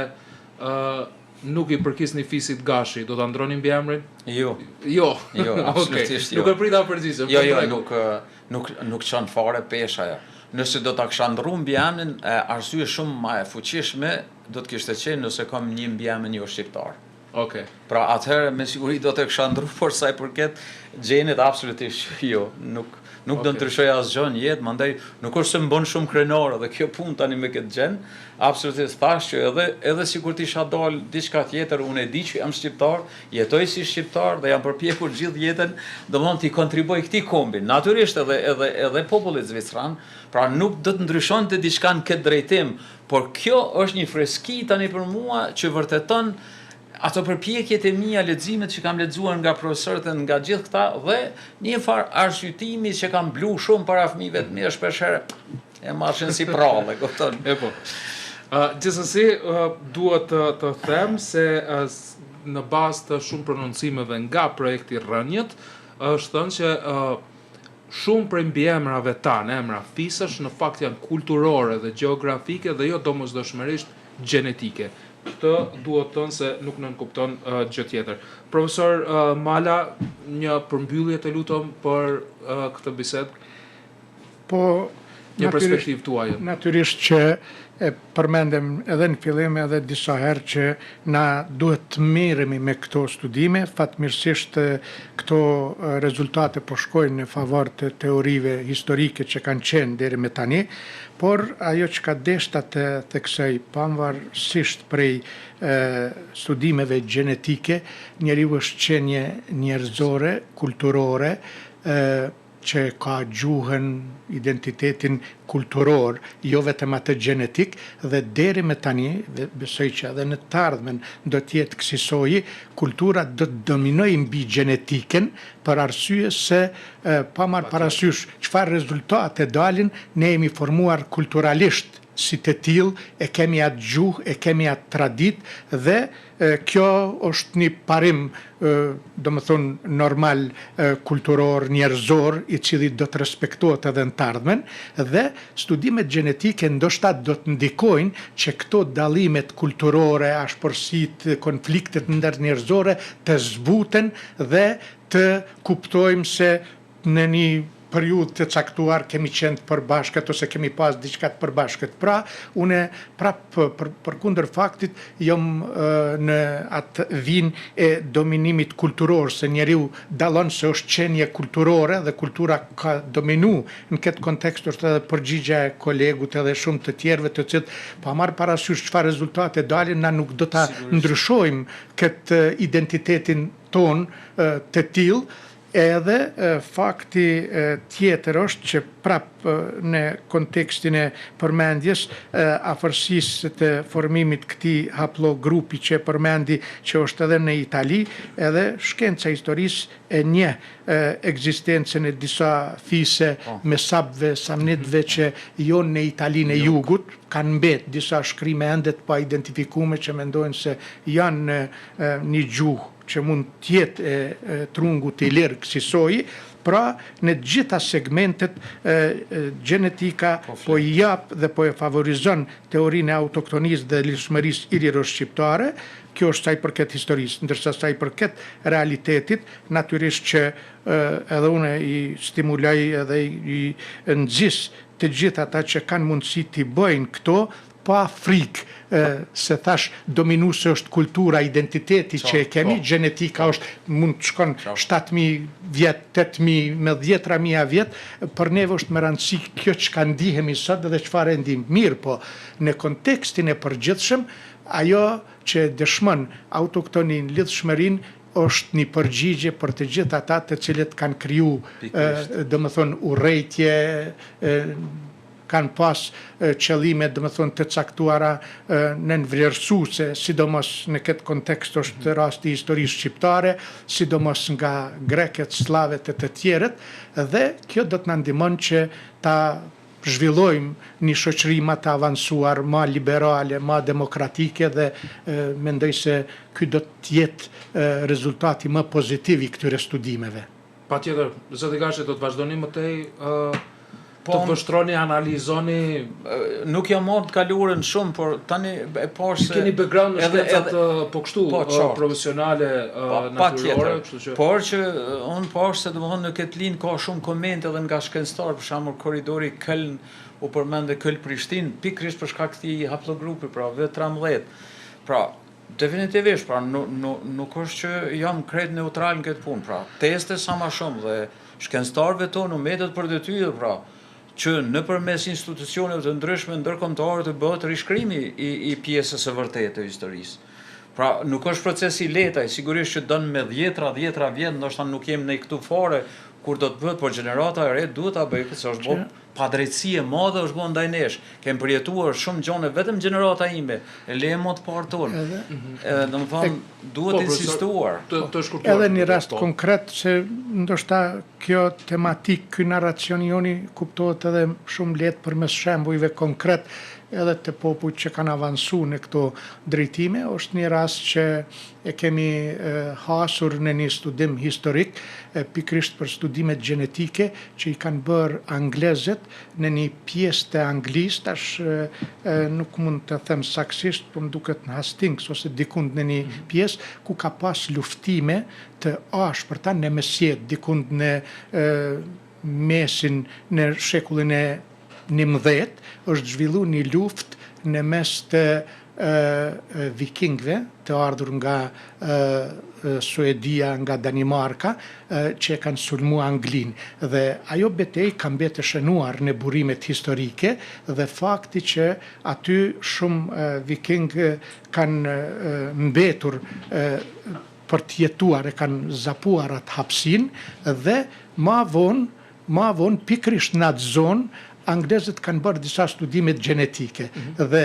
nuk i përkisni fisit Gashi, do ta ndronin mbi emrin? Jo. Jo, absolutisht jo. Nuk e prita përgjigjen. Jo, nuk çon fare pesha ajo. Nëse do ta kisha ndruar mbi emrin, arsye shumë më e fuqishme do të kishte qenë nëse kam një mbi emrin jo shqiptar. Okej. Pra atëherë me siguri do të kisha ndruar, por sa i përket gjenit absolutisht jo, nuk do ndryshoj asgjë në jetë, mandej nuk është se më bën shumë krenar dhe kjo punë tani me këtë gjën, absolutisht thash që edhe sikur të isha dal diçka tjetër, unë e di që jam shqiptar, jetoj si shqiptar dhe jam përpjekur gjithë jetën, domethënë të kontribuoj këtij kombi. Natyrisht edhe populli zvicran, pra nuk do të ndryshonte diçka në këtë drejtim, por kjo është një freski tani për mua që vërteton ato përpjekjet e mia, leximet që kam lexuar nga profesorët e nga gjithë këta dhe një farë arsyetimi që kam blu shumë para fëmijëve të mi shpeshherë e marrin si prallë, kupton? Po. Gjithsesi duhet të them se në bazë të shumë prononcimeve nga projekti Rrënjët është thënë që shumë prej mbiemrave tanë, emra fisësh, në fakt janë kulturore dhe gjeografike dhe jo domosdoshmërisht gjenetike. Këtë duhet të thënë se nuk nënkupton gjë tjetër. Profesor Mala, një përmbyllje të lutem për këtë bisedë. Po, një perspektivë tuaj. Natyrisht që e përmendem edhe në fillim edhe disa herë që na duhet të miremi me këto studime, fatmirësisht këto rezultate po shkojnë në favor të teorive historike që kanë qenë deri me tani, por ajo që ka deshta të theksoj pavarësisht prej studimeve gjenetike, njeriu është qenie njerëzore, kulturore, që ka gjuhën, identitetin kulturor, jo vetëm atë gjenetik, dhe deri me tani, besoj që edhe në të ardhmen do të jetë kësaj, kultura do të dominojë mbi gjenetiken, për arsye se pa marrë parasysh çfarë rezultate dalin, ne jemi formuar kulturalisht si të tillë, e kemi atë gjuhë, e kemi atë traditë dhe kjo është një parim, domethënë normal kulturor, njerëzor, i cili do të respektohet edhe në të ardhmen, dhe studimet gjenetike ndoshta do të ndikojnë që këto dallimet kulturore, ashpërsitë, konfliktet ndernjerëzore të zbuten dhe të kuptojmë se në një periudhë të caktuar kemi qenë të përbashkët ose kemi pas diçka të përbashkët. Pra, une prapë përkundër faktit jom në atë vinë e dominimit kulturor, se njeriu dallon se është qenie kulturore dhe kultura ka dominu në këtë kontekst është edhe përgjigja e kolegut edhe shumë të tjerëve të cilët pa marrë parasysh çfarë rezultate dalin, na nuk do ta ndryshojmë këtë identitetin ton të tillë, Edhe fakti tjetër është që prap në kontekstin e përmendjes afërsisë të formimit këtij haplogrupi që përmendi që është edhe në Itali, edhe shkenca historisë e njeh ekzistencën e disa fise mesabëve, samnitëve që jonë në Italinë e Jugut, kanë mbet disa shkrime ende të pa identifikume që mendojnë se janë një gjuhë që mund tjetë e trungut i lirë kësisoj, pra në gjitha segmentet genetika po i jap dhe po e favorizon teorinë e autoktonisë dhe lirshmërisë ilirësh shqiptare. Kjo është sa i përket historisë, ndërsa sa i përket realitetit, natyrisht që edhe unë i stimuloj edhe i nxis të gjithë ata që kanë mundësi t'i bëjnë këto, pa frikë, se thash dominuese është kultura, identiteti që e kemi, genetika është, mund të shkon 7.000 vjet, 8.000, me 10.000 vjet, për neve është më rëndësi kjo që ka ndihemi sot dhe çfarë ndim mirë, po në kontekstin e përgjithshëm, ajo që dëshmon autoktonin, lidhshmërinë, është një përgjigje për të gjithë ata të cilët kanë kriju, domethënë urrejtje, kanë pas qëllime, domethënë të caktuara nënvlerësuese, sidomos në këtë kontekst është rasti i historisë shqiptare, sidomos nga greket, slavet e të tjerët, dhe kjo do të na ndihmon që ta zhvillojmë një shoqëri më të avancuar, më liberale, më demokratike dhe mendoj se ky do të jetë rezultati më pozitiv i këtyre studimeve. Patjetër, zoti Gashi, do të vazhdoni më tej të vështroni, analizoni. Nuk jam marrë të kaluarën shumë, por tani e pash se keni background në shkencat po kështu profesionale, natyrore, kështu që. Por që unë pash se domethënë në këtë linë ka shumë komente edhe nga shkencëtar, për shembull korridori Köln u përmendë Köln-Prishtinë, pikërisht për shkak të këtij haplogrupi, pra V13. Pra, definitivisht, pra nuk është që jam krejt neutral në këtë punë, pra teste sa më shumë dhe shkencëtarëve tonë u mbetet për detyrë, pra që nëpërmes institucioneve të ndryshme ndërkombëtare të bëhet rishkrimi i pjesës së vërtetë të historisë. Pra nuk është proces i lehtë, sigurisht që don me 10 vjet, ndoshta nuk jemi në këtu fare kur do të bëhet, por gjenerata e re duhet ta bëjë, se është bërë padrejtësi e madhe është bërë ndaj nesh. Kemë përjetuar shumë gjone vetëm gjenerata ime, e le më të parë tonë. Domethënë duhet insistuar. Edhe një rast konkret se ndoshta kjo tematik, ky narracion joni kuptohet edhe shumë lehtë përmes shembujve konkret edhe të popujt që kanë avancu në këto drejtime, është një rast që e kemi hasur në një studim historik, pikrisht për studimet gjenetike që i kanë bërë anglezët në një pjesë të Anglisë, tash nuk mund të them saksisht, por më duket në Hastings ose dikund në një pjesë ku ka pas luftime të ashpërta në mesjet, dikund në mesin në shekullin e 19, është zhvillu një luft në mes të vikingve, të ardhur nga Suedia, nga Danimarka, që kanë sulmu Anglin. Dhe ajo betejë ka mbetë shënuar në burimet historike dhe fakti që aty shumë viking kanë mbetur për të jetuar, e kanë zapuar atë hapsin dhe ma vonë pikrisht në atë zonë anglezët kanë bërë disa studimet gjenetike dhe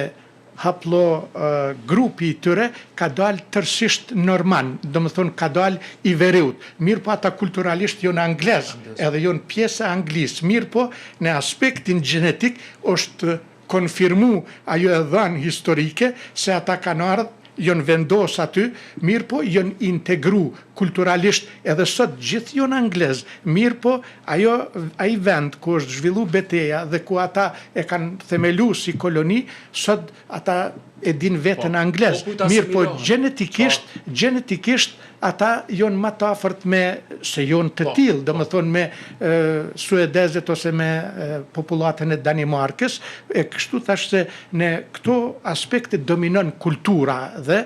grupi i tyre ka dalë tërësisht norman, do më thonë ka dalë i veriut. Mirë po ata kulturalisht jonë anglez, edhe jonë pjesë anglisë. Mirë po në aspektin gjenetik është konfirmu ajo e dhanë historike se ata kanë ardhë, jonë vendos aty, mirë po jonë integru kulturalisht edhe sot gjithë jonë anglez, mirë po ai vend ku është zhvillu beteja dhe ku ata e kanë themelu si koloni, sot ata e din vetën anglez, mirë po gjenetikisht ata jonë më të afërt me, se jonë të tillë, do më thonë me suedezet ose me populatën e Danimarkës, e kështu thash se në këto aspekte dominon kultura dhe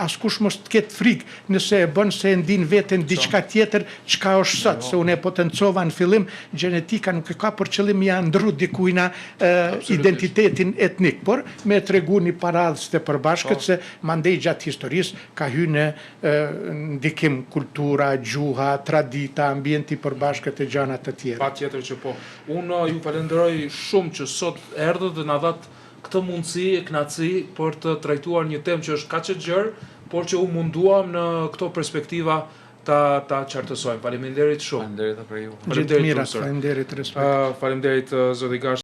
askush mos të ketë frikë nëse e bën se e ndin veten diçka tjetër çka është sot, se unë e potencova në fillim, gjenetika nuk e ka për qëllim ja ndru dikujna identitetin etnik, por me tregu një para radhës të përbashkët se mandej gjatë historisë ka hyrë në ndikim kultura, gjuha, tradita, ambienti përbashkët e gjana të tjera. Patjetër që po. Unë ju falenderoj shumë që sot erdhët dhe na dhat këtë mundësi e kënaqësi për të trajtuar një temë që është kaq e gjerë, por që u munduam në këto perspektiva ta qartësojmë. Faleminderit shumë. Faleminderit për ju. Gjithë mirat, faleminderit, respekt. Faleminderit zoti Gash.